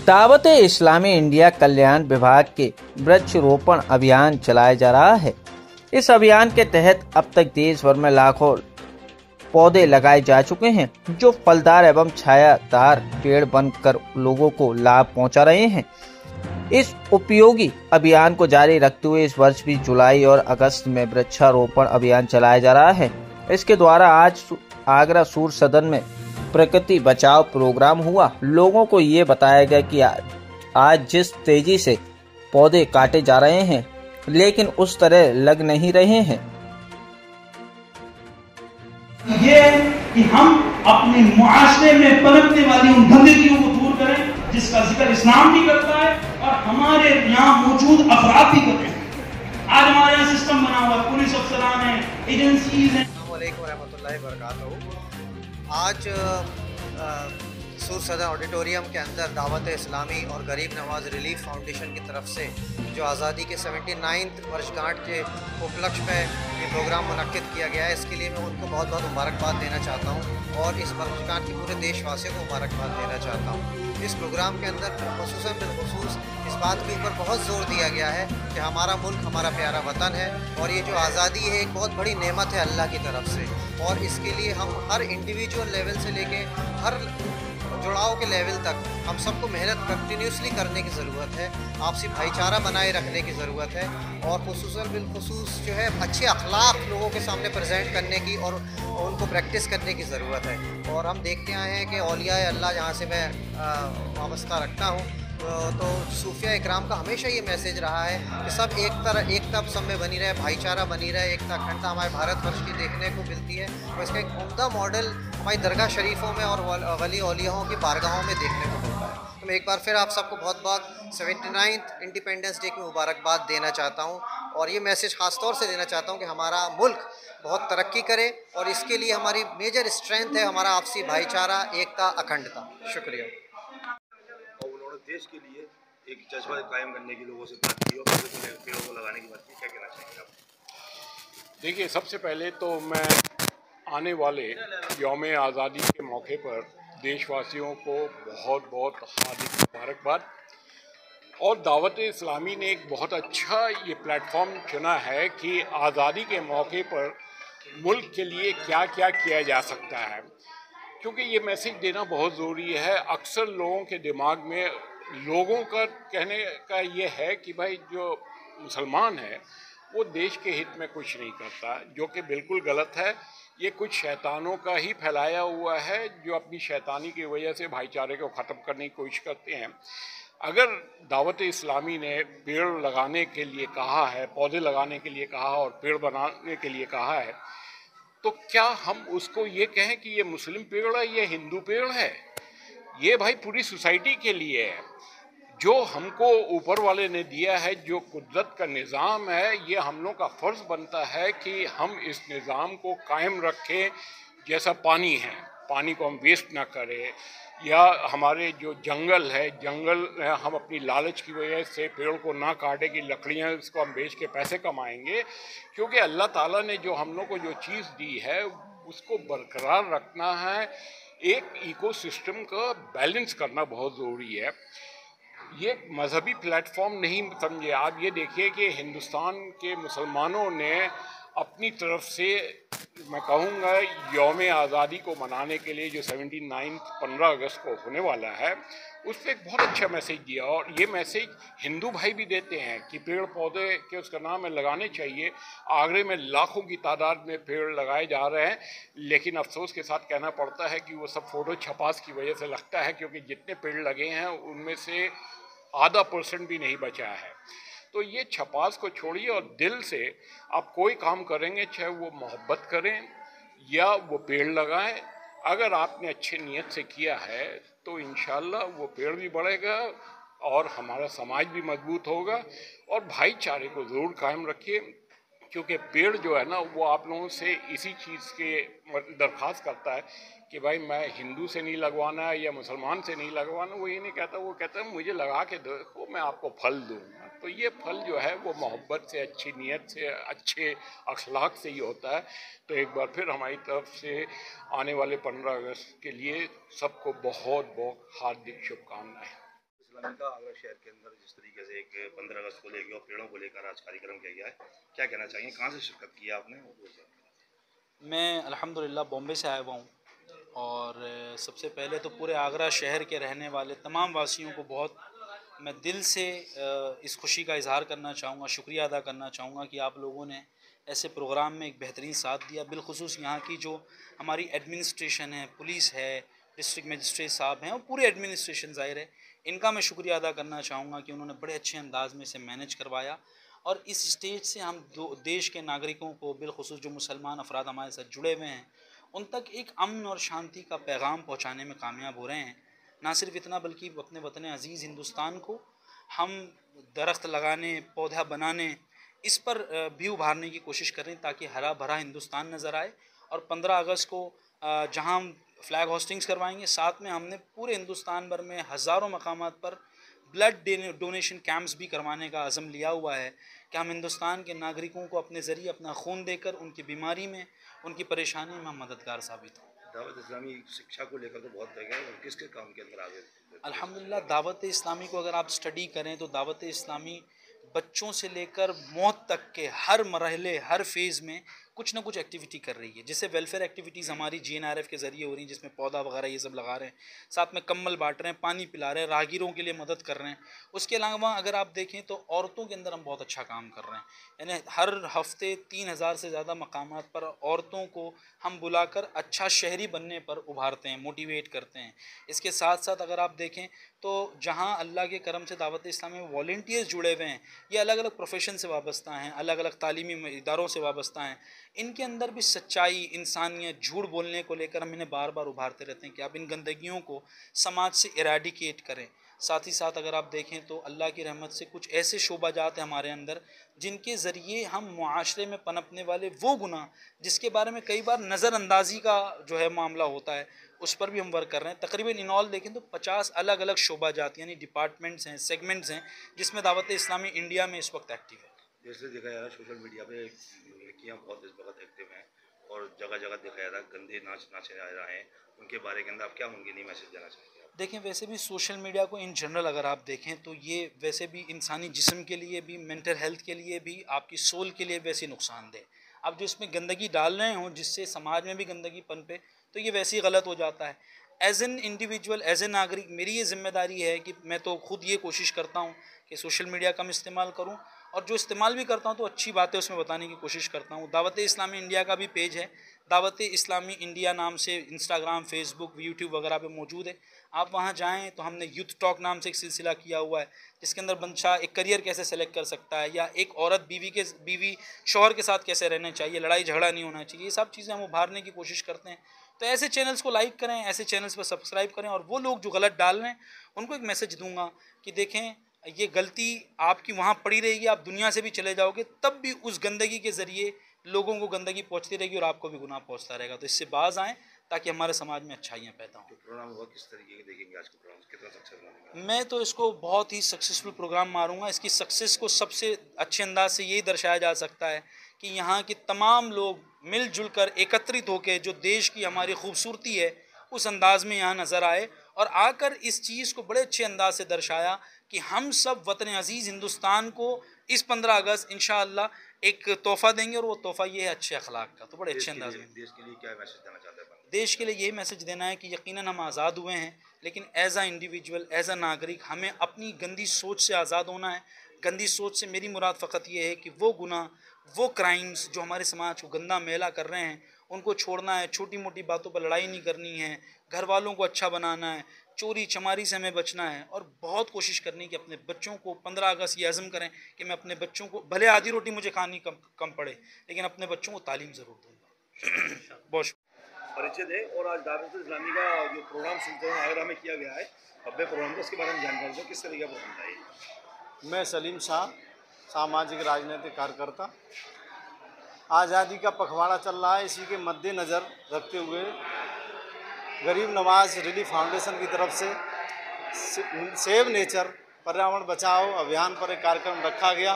Dawat Islami India कल्याण विभाग के वृक्षरोपण अभियान चलाया जा रहा है। इस अभियान के तहत अब तक देश भर में लाखों पौधे लगाए जा चुके हैं, जो फलदार एवं छायादार पेड़ बनकर लोगों को लाभ पहुंचा रहे हैं। इस उपयोगी अभियान को जारी रखते हुए इस वर्ष भी जुलाई और अगस्त में वृक्षारोपण अभियान चलाया जा रहा है। इसके द्वारा आज आगरा सूर्य सदन में प्रकृति बचाओ प्रोग्राम हुआ। लोगों को ये बताया गया कि आज जिस तेजी से पौधे काटे जा रहे हैं, लेकिन उस तरह लग नहीं रहे हैं। ये कि हम अपने मुआशरे में पनपने वाली उन गंदगियों को दूर करें जिसका जिक्र इस्लाम भी करता है और हमारे यहाँ मौजूद अफराद भी करते हैं। आज हमारे यहाँ सिस्टम बना हुआ, पुलिस अफसरान है, एजेंसीज हैं। आज सूर्य सदन ऑडिटोरियम के अंदर दावत इस्लामी और गरीब नवाज रिलीफ फाउंडेशन की तरफ से जो आज़ादी के 79th वर्षगांठ के उपलक्ष्य में ये प्रोग्राम मुनक्किद किया गया है, इसके लिए मैं उनको बहुत बहुत मुबारकबाद देना चाहता हूँ और इस वर्षगांठ के पूरे देशवासियों को मुबारकबाद देना चाहता हूँ। इस प्रोग्राम के अंदर ख़ुसूसन बिलख़ुसूस इस बात के ऊपर बहुत ज़ोर दिया गया है कि हमारा मुल्क हमारा प्यारा वतन है और ये जो आज़ादी है एक बहुत बड़ी नेमत है अल्लाह की तरफ से, और इसके लिए हम हर इंडिविजुअल लेवल से लेके हर जुड़ाव के लेवल तक हम सबको मेहनत कंटिन्यूसली करने की ज़रूरत है, आपसी भाईचारा बनाए रखने की ज़रूरत है और ख़ुसूसन बिलख़ुसूस जो है अच्छे अखलाक लोगों के सामने प्रेजेंट करने की और उनको प्रैक्टिस करने की ज़रूरत है। और हम देखते आए हैं कि औलिया अल्लाह जहाँ से मैं वाबस्ता रखता हूँ तो सूफिया इकराम का हमेशा ये मैसेज रहा है कि सब एकता सब में बनी रहे, भाईचारा बनी रहे, एकता अखंडता हमारे भारतवर्ष की देखने को मिलती है और इसका एक उम्दा मॉडल हमारी दरगाह शरीफों में और वली औलियाओं की बारगाहों में देखने को मिलता है। तो मैं एक बार फिर आप सबको बहुत बहुत 79th इंडिपेंडेंस डे की मुबारकबाद देना चाहता हूँ और ये मैसेज ख़ास तौर से देना चाहता हूँ कि हमारा मुल्क बहुत तरक्की करे और इसके लिए हमारी मेजर स्ट्रेंथ है हमारा आपसी भाईचारा, एकता, अखंडता। शुक्रिया। और उन्होंने देश के लिए एक जज्बा कायम करने की लोगों से बात की और पेड़ों को लगाने की बात की, क्या कहना चाहेंगे आप? देखिए, सबसे पहले तो मैं आने वाले यौम आज़ादी के मौके पर देशवासियों को बहुत बहुत हार्दिक मुबारकबाद। और दावत इस्लामी ने एक बहुत अच्छा ये प्लेटफॉर्म चुना है कि आज़ादी के मौके पर मुल्क के लिए क्या क्या किया जा सकता है, क्योंकि ये मैसेज देना बहुत ज़रूरी है। अक्सर लोगों के दिमाग में लोगों का कहने का ये है कि भाई जो मुसलमान है वो देश के हित में कुछ नहीं करता, जो कि बिल्कुल गलत है। ये कुछ शैतानों का ही फैलाया हुआ है जो अपनी शैतानी की वजह से भाईचारे को ख़त्म करने की कोशिश करते हैं। अगर दावत इस्लामी ने पेड़ लगाने के लिए कहा है, पौधे लगाने के लिए कहा और पेड़ बनाने के लिए कहा है, तो क्या हम उसको ये कहें कि ये मुस्लिम पेड़ है, ये हिंदू पेड़ है? ये भाई पूरी सोसाइटी के लिए है। जो हमको ऊपर वाले ने दिया है, जो कुदरत का निज़ाम है, ये हम लोग का फ़र्ज़ बनता है कि हम इस निज़ाम को कायम रखें। जैसा पानी है, पानी को हम वेस्ट ना करें, या हमारे जो जंगल है, जंगल हम अपनी लालच की वजह से पेड़ को ना काटें कि लकड़ियाँ इसको हम बेच के पैसे कमाएंगे, क्योंकि अल्लाह ताला ने जो हम लोग को जो चीज़ दी है उसको बरकरार रखना है। एक इकोसिस्टम का बैलेंस करना बहुत ज़रूरी है। ये मजहबी प्लेटफॉर्म नहीं समझे आप। ये देखिए कि हिंदुस्तान के मुसलमानों ने अपनी तरफ से, मैं कहूँगा, यौम आज़ादी को मनाने के लिए जो 15 अगस्त को होने वाला है, उस पर एक बहुत अच्छा मैसेज दिया। और ये मैसेज हिंदू भाई भी देते हैं कि पेड़ पौधे के उसका नाम है लगाने चाहिए। आगरे में लाखों की तादाद में पेड़ लगाए जा रहे हैं, लेकिन अफसोस के साथ कहना पड़ता है कि वो सब फ़ोटो छपास की वजह से लगता है, क्योंकि जितने पेड़ लगे हैं उनमें से % भी नहीं बचा है। तो ये छपास को छोड़िए और दिल से आप कोई काम करेंगे, चाहे वो मोहब्बत करें या वो पेड़ लगाएं। अगर आपने अच्छी नीयत से किया है तो इंशाल्लाह वो पेड़ भी बढ़ेगा और हमारा समाज भी मजबूत होगा। और भाईचारे को ज़रूर कायम रखिए, क्योंकि पेड़ जो है ना वो आप लोगों से इसी चीज़ के दरख्वास्त करता है कि भाई मैं हिंदू से नहीं लगवाना है या मुसलमान से नहीं लगवाना। वो ये नहीं कहता, वो कहता है मुझे लगा के देखो, मैं आपको फल दूँगा। तो ये फल जो है वो मोहब्बत से, अच्छी नीयत से, अच्छे अखलाक से ही होता है। तो एक बार फिर हमारी तरफ से आने वाले 15 अगस्त के लिए सबको बहुत बहुत हार्दिक शुभकामनाएँ। इस्लामी का आगरा शहर के अंदर जिस तरीके से एक 15 अगस्त को लेकर और पेड़ों को लेकर आज कार्यक्रम किया गया है, क्या कहना चाहिए, कहाँ से शिरकत किया आपने? मैं अल्हम्दुलिल्लाह बॉम्बे से आया हुआ हूँ और सबसे पहले तो पूरे आगरा शहर के रहने वाले तमाम वासियों को बहुत मैं दिल से इस खुशी का इजहार करना चाहूँगा, शुक्रिया अदा करना चाहूँगा कि आप लोगों ने ऐसे प्रोग्राम में एक बेहतरीन साथ दिया। बिलखुसूस यहाँ की जो हमारी एडमिनिस्ट्रेशन है, पुलिस है, डिस्ट्रिक्ट मजिस्ट्रेट साहब हैं और पूरे एडमिनिस्ट्रेशन ज़ाहिर है, इनका मैं शुक्रिया अदा करना चाहूँगा कि उन्होंने बड़े अच्छे अंदाज में इसे मैनेज करवाया और इस स्टेज से हम देश के नागरिकों को, बिलखुसूस जो मुसलमान अफराद हमारे साथ जुड़े हुए हैं, उन तक एक अमन और शांति का पैगाम पहुँचाने में कामयाब हो रहे हैं। ना सिर्फ इतना बल्कि अपने वतन अज़ीज़ हिंदुस्तान को हम दरख्त लगाने, पौधा बनाने, इस पर भी उभारने की कोशिश कर रहे हैं ताकि हरा भरा हिंदुस्तान नज़र आए। और 15 अगस्त को जहां हम फ्लैग होस्टिंग्स करवाएंगे, साथ में हमने पूरे हिंदुस्तान भर में हज़ारों मकामात पर ब्लड डोनेशन कैंप्स भी करवाने का अज़म लिया हुआ है कि हम हिंदुस्तान के नागरिकों को अपने ज़रिए अपना खून देकर उनकी बीमारी में, उनकी परेशानी में हम मददगार साबित हों। दावत इस्लामी शिक्षा को लेकर तो बहुत जगह है, और किसके काम के अंदर आगे? अल्हम्दुलिल्लाह दावत इस्लामी को अगर आप स्टडी करें तो दावत इस्लामी बच्चों से लेकर मौत तक के हर मरहले, हर फेज़ में कुछ ना कुछ एक्टिविटी कर रही है। जैसे वेलफेयर एक्टिविटीज़ हमारी GNRF के ज़रिए हो रही हैं, जिसमें पौधा वगैरह ये सब लगा रहे हैं, साथ में कंबल बांट रहे हैं, पानी पिला रहे हैं, राहगीरों के लिए मदद कर रहे हैं। उसके अलावा अगर आप देखें तो औरतों के अंदर हम बहुत अच्छा काम कर रहे हैं, यानी हर हफ्ते 3000 से ज़्यादा मकामात पर औरतों को हम बुलाकर अच्छा शहरी बनने पर उभारते हैं, मोटिवेट करते हैं। इसके साथ साथ अगर आप देखें तो जहाँ अल्लाह के करम से दावत इस्लामी में वॉलंटियर्स जुड़े हुए हैं, ये अलग अलग प्रोफेशन से वाबस्ता हैं, अलग अलग तालीमी इदारों से वाबस्ता हैं, इनके अंदर भी सच्चाई, इंसानियत, झूठ बोलने को लेकर हम इन्हें बार बार उभारते रहते हैं कि आप इन गंदगियों को समाज से इराडिकेट करें। साथ ही साथ अगर आप देखें तो अल्लाह की रहमत से कुछ ऐसे शोबाजात हैं हमारे अंदर जिनके ज़रिए हम मुआशरे में पनपने वाले वो गुनाह जिसके बारे में कई बार नज़रअंदाजी का जो है मामला होता है, उस पर भी हम वर्क कर रहे हैं। तकरीबन इन ऑल देखें तो 50 अलग अलग शोबाजात यानी डिपार्टमेंट्स हैं, सेगमेंट्स हैं, जिसमें दावत इस्लामी इंडिया में इस वक्त एक्टिव है। जैसे देखा जा रहा है सोशल मीडिया पे लड़कियाँ बहुत इस वक्त एक्टिव हैं और जगह जगह दिखाया जा रहा है गंदे नाचे जा रहे हैं, उनके बारे के अंदर आप क्या उनके लिए मैसेज देना चाहेंगे? देखें वैसे भी सोशल मीडिया को इन जनरल अगर आप देखें तो ये वैसे भी इंसानी जिस्म के लिए भी, मेंटल हेल्थ के लिए भी, आपकी सोल के लिए वैसे नुकसानदेह। आप जो इसमें गंदगी डाल रहे हों जिससे समाज में भी गंदगी पनपे, तो ये वैसे ही गलत हो जाता है। As an individual, as a नागरिक मेरी ये जिम्मेदारी है कि मैं तो खुद ये कोशिश करता हूँ कि सोशल मीडिया कम इस्तेमाल करूँ, और जो इस्तेमाल भी करता हूँ तो अच्छी बातें उसमें बताने की कोशिश करता हूँ। दावत इस्लामी इंडिया का भी पेज है, दावत इस्लामी इंडिया नाम से इंस्टाग्राम, फेसबुक, यूट्यूब वगैरह पे मौजूद है। आप वहाँ जाएं तो हमने यूथ टॉक नाम से एक सिलसिला किया हुआ है जिसके अंदर बच्चा एक करियर कैसे सेलेक्ट कर सकता है, या एक औरत बीवी शौहर के साथ कैसे रहना चाहिए, लड़ाई झगड़ा नहीं होना चाहिए, ये सब चीज़ें हम उभारने की कोशिश करते हैं। तो ऐसे चैनल्स को लाइक करें, ऐसे चैनल्स पर सब्सक्राइब करें, और वो लोग जो गलत डाल रहे हैं उनको एक मैसेज दूंगा कि देखें ये गलती आपकी वहाँ पड़ी रहेगी, आप दुनिया से भी चले जाओगे तब भी उस गंदगी के ज़रिए लोगों को गंदगी पहुँचती रहेगी और आपको भी गुनाह पहुँचता रहेगा। तो इससे बाज आएँ ताकि हमारे समाज में अच्छाइयाँ पैदा हों। प्रोग्राम हुआ किस तरीके के देखेंगे आज का प्रोग्राम, कितना सक्सेस मानेंगे? मैं तो इसको बहुत ही सक्सेसफुल प्रोग्राम मारूंगा। इसकी सक्सेस को सबसे अच्छे अंदाज से यही दर्शाया जा सकता है कि यहाँ के तमाम लोग मिलजुल कर एकत्रित होकर जो देश की हमारी खूबसूरती है उस अंदाज में यहाँ नज़र आए, और आकर इस चीज़ को बड़े अच्छे अंदाज से दर्शाया कि हम सब वतन अज़ीज़ हिंदुस्तान को इस 15 अगस्त इंशाअल्लाह एक तोहफ़ा देंगे, और वो तोहफ़ा ये है अच्छे अखलाक का। तो बड़े अच्छे अंदाज में देश के लिए क्या मैसेज देना चाहते हैं? देश के लिए यही मैसेज देना है कि यकीनन हम आज़ाद हुए हैं, लेकिन एज आ इंडिविजुअल, एज आ नागरिक हमें अपनी गंदी सोच से आज़ाद होना है। गंदी सोच से मेरी मुराद फ़कत ये है कि वो गुनाह, वो क्राइम्स जो हमारे समाज को गंदा मैला कर रहे हैं उनको छोड़ना है। छोटी मोटी बातों पर लड़ाई नहीं करनी है, घर वालों को अच्छा बनाना है, चोरी चमारी से हमें बचना है, और बहुत कोशिश करनी है कि अपने बच्चों को 15 अगस्त ये अज़म करें कि मैं अपने बच्चों को, भले आधी रोटी मुझे खानी कम पड़े, लेकिन अपने बच्चों को तालीम ज़रूर दूँगा। बहुत परिचय दे, और आज दावत इस्लामी का जो प्रोग्राम सुनते हैं आगरा में किया गया है, भव्य प्रोग्राम था, उसके बारे में जानकारी दो, किस तरीके का प्रोग्राम था ये? मैं सलीम शाह, सामाजिक राजनीतिक कार्यकर्ता। आज़ादी का पखवाड़ा चल रहा है, इसी के मद्देनज़र रखते हुए गरीब नवाज रिलीफ फाउंडेशन की तरफ से सेव नेचर पर्यावरण बचाओ अभियान पर एक कार्यक्रम रखा गया।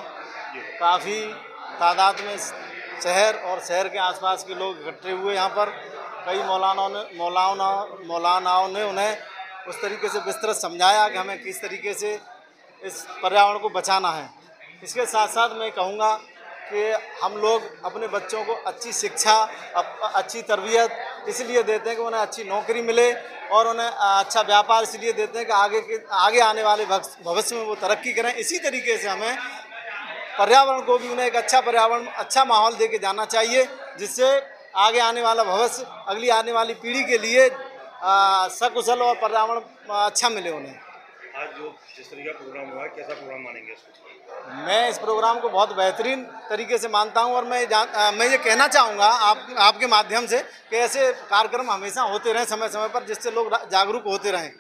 काफ़ी तादाद में शहर और शहर के आसपास के लोग इकट्ठे हुए यहाँ पर। कई मौलानाओं ने उन्हें उस तरीके से विस्तृत समझाया कि हमें किस तरीके से इस पर्यावरण को बचाना है। इसके साथ साथ मैं कहूँगा कि हम लोग अपने बच्चों को अच्छी शिक्षा, अच्छी तरबियत इसलिए देते हैं कि उन्हें अच्छी नौकरी मिले, और उन्हें अच्छा व्यापार इसलिए देते हैं कि आगे आने वाले भविष्य में वो तरक्की करें। इसी तरीके से हमें पर्यावरण को भी उन्हें एक अच्छा पर्यावरण, अच्छा माहौल दे के जाना चाहिए, जिससे आगे आने वाला भविष्य, अगली आने वाली पीढ़ी के लिए सकुशल और पर्यावरण अच्छा मिले उन्हें। आज जो जिस तरीके का प्रोग्राम हुआ है, कैसा प्रोग्राम मानेंगे इसको? मैं इस प्रोग्राम को बहुत बेहतरीन तरीके से मानता हूं, और मैं ये कहना चाहूँगा आपके माध्यम से कि ऐसे कार्यक्रम हमेशा होते रहें समय समय पर, जिससे लोग जागरूक होते रहें।